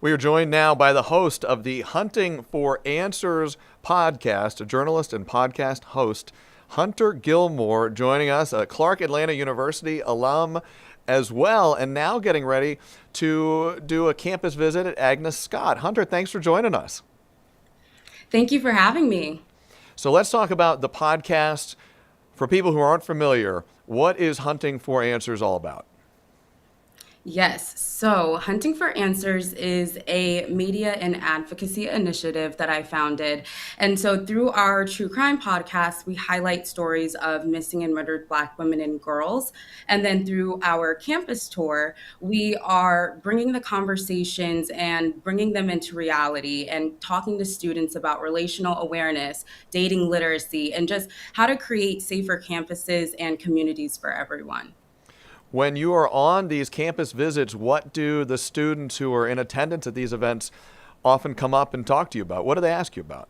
We are joined now by the host of the Hunting for Answers podcast, a journalist and podcast host, Hunter Gilmore, joining us, a Clark Atlanta University alum as well, and now getting ready to do a campus visit at Agnes Scott. Hunter, thanks for joining us. Thank you for having me. So let's talk about the podcast. For people who aren't familiar, what is Hunting for Answers all about? Yes, so Hunting for Answers is a media and advocacy initiative that I founded. And so through our true crime podcast, we highlight stories of missing and murdered Black women and girls. And then through our campus tour, we are bringing the conversations and bringing them into reality and talking to students about relational awareness, dating literacy, and just how to create safer campuses and communities for everyone. When you are on these campus visits, what do the students who are in attendance at these events often come up and talk to you about? What do they ask you about?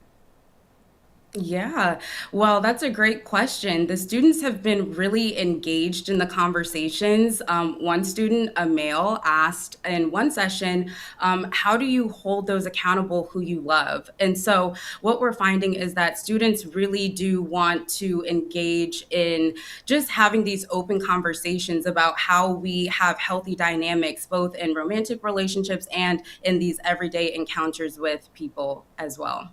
Yeah, well, that's a great question. The students have been really engaged in the conversations. One student, a male, asked in one session, how do you hold those accountable who you love? And so, what we're finding is that students really do want to engage in just having these open conversations about how we have healthy dynamics, both in romantic relationships and in these everyday encounters with people as well.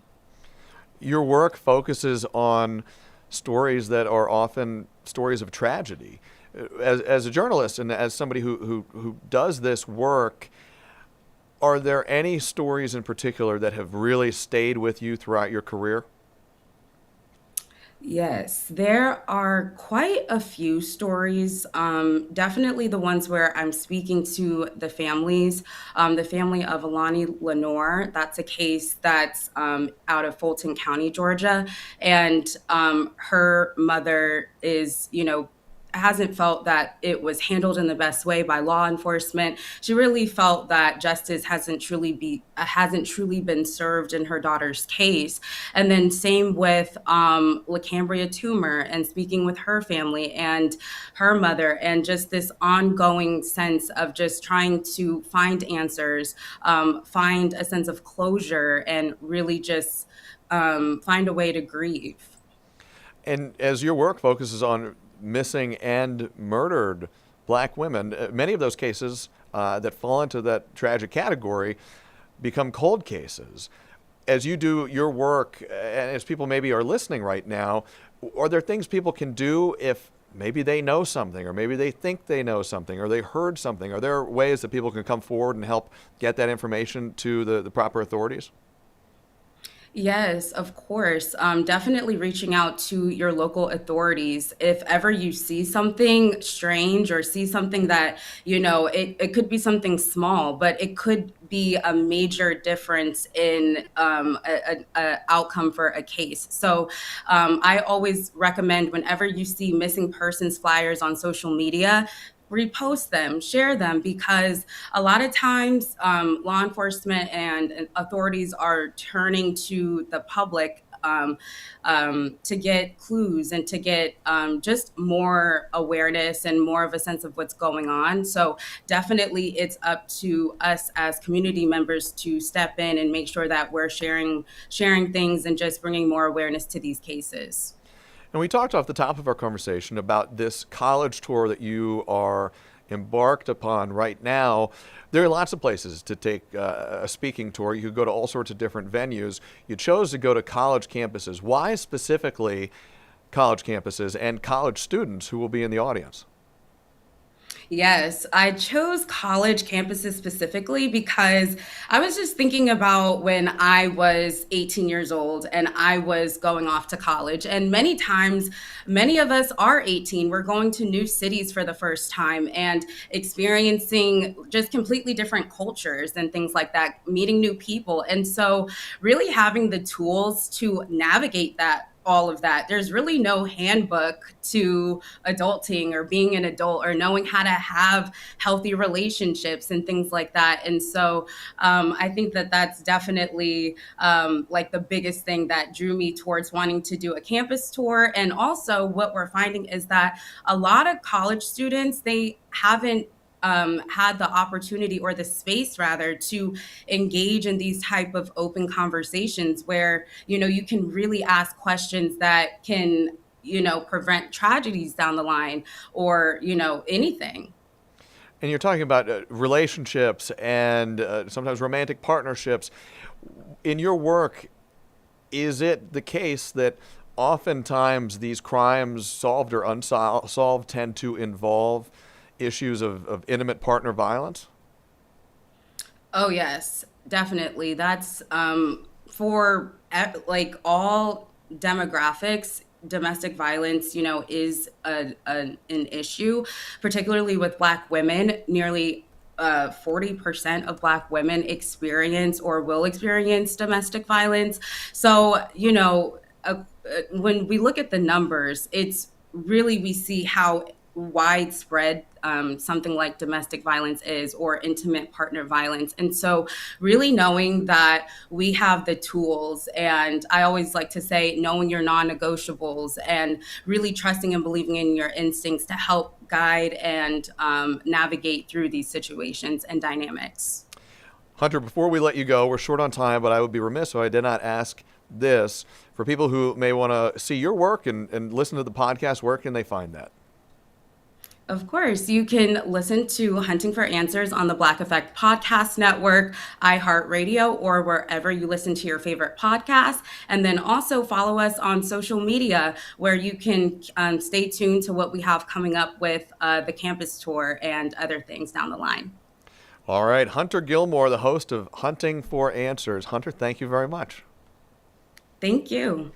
Your work focuses on stories that are often stories of tragedy. As a journalist and as somebody who does this work, are there any stories in particular that have really stayed with you throughout your career? Yes, there are quite a few stories. Definitely the ones where I'm speaking to the families. The family of Alani Lenore, that's a case that's out of Fulton County, Georgia. And her mother is, hasn't felt that it was handled in the best way by law enforcement. She really felt that justice hasn't truly been served in her daughter's case. And then same with LaCambria Toomer and speaking with her family and her mother, and just this ongoing sense of just trying to find answers, find a sense of closure, and really just find a way to grieve. And as your work focuses on missing and murdered Black women, many of those cases that fall into that tragic category become cold cases. As you do your work, and as people maybe are listening right now, are there things people can do if maybe they know something, or maybe they think they know something, or they heard something? Are there ways that people can come forward and help get that information to the proper authorities? Yes, of course. Definitely reaching out to your local authorities. If ever you see something strange or see something that, it could be something small, but it could be a major difference in outcome for a case. So I always recommend whenever you see missing persons flyers on social media, repost them, share them, because a lot of times law enforcement and authorities are turning to the public to get clues and to get just more awareness and more of a sense of what's going on. So definitely it's up to us as community members to step in and make sure that we're sharing things and just bringing more awareness to these cases. And we talked off the top of our conversation about this college tour that you are embarked upon right now. There are lots of places to take a speaking tour. You could go to all sorts of different venues. You chose to go to college campuses. Why specifically college campuses and college students who will be in the audience? Yes, I chose college campuses specifically because I was just thinking about when I was 18 years old and I was going off to college. And many times, many of us are 18. We're going to new cities for the first time and experiencing just completely different cultures and things like that, meeting new people. And so, really having the tools to navigate all of that. There's really no handbook to adulting or being an adult or knowing how to have healthy relationships and things like that. And so I think that that's definitely like the biggest thing that drew me towards wanting to do a campus tour. And also what we're finding is that a lot of college students, they haven't had the opportunity or the space rather to engage in these type of open conversations where you can really ask questions that can prevent tragedies down the line or anything. And you're talking about relationships and sometimes romantic partnerships. In your work, is it the case that oftentimes these crimes, solved or unsolved, tend to involve issues of intimate partner violence? Oh yes, definitely. That's for like all demographics. Domestic violence, is an issue, particularly with Black women. Nearly 40% of Black women experience or will experience domestic violence. So, when we look at the numbers, it's really we see how widespread something like domestic violence is or intimate partner violence. And so, really knowing that we have the tools, and I always like to say, knowing your non negotiables and really trusting and believing in your instincts to help guide and navigate through these situations and dynamics. Hunter, before we let you go, we're short on time, but I would be remiss if I did not ask this. For people who may want to see your work and listen to the podcast, where can they find that? Of course, you can listen to Hunting for Answers on the Black Effect Podcast Network, iHeartRadio, or wherever you listen to your favorite podcasts. And then also follow us on social media where you can stay tuned to what we have coming up with the campus tour and other things down the line. All right. Hunter Gilmore, the host of Hunting for Answers. Hunter, thank you very much. Thank you.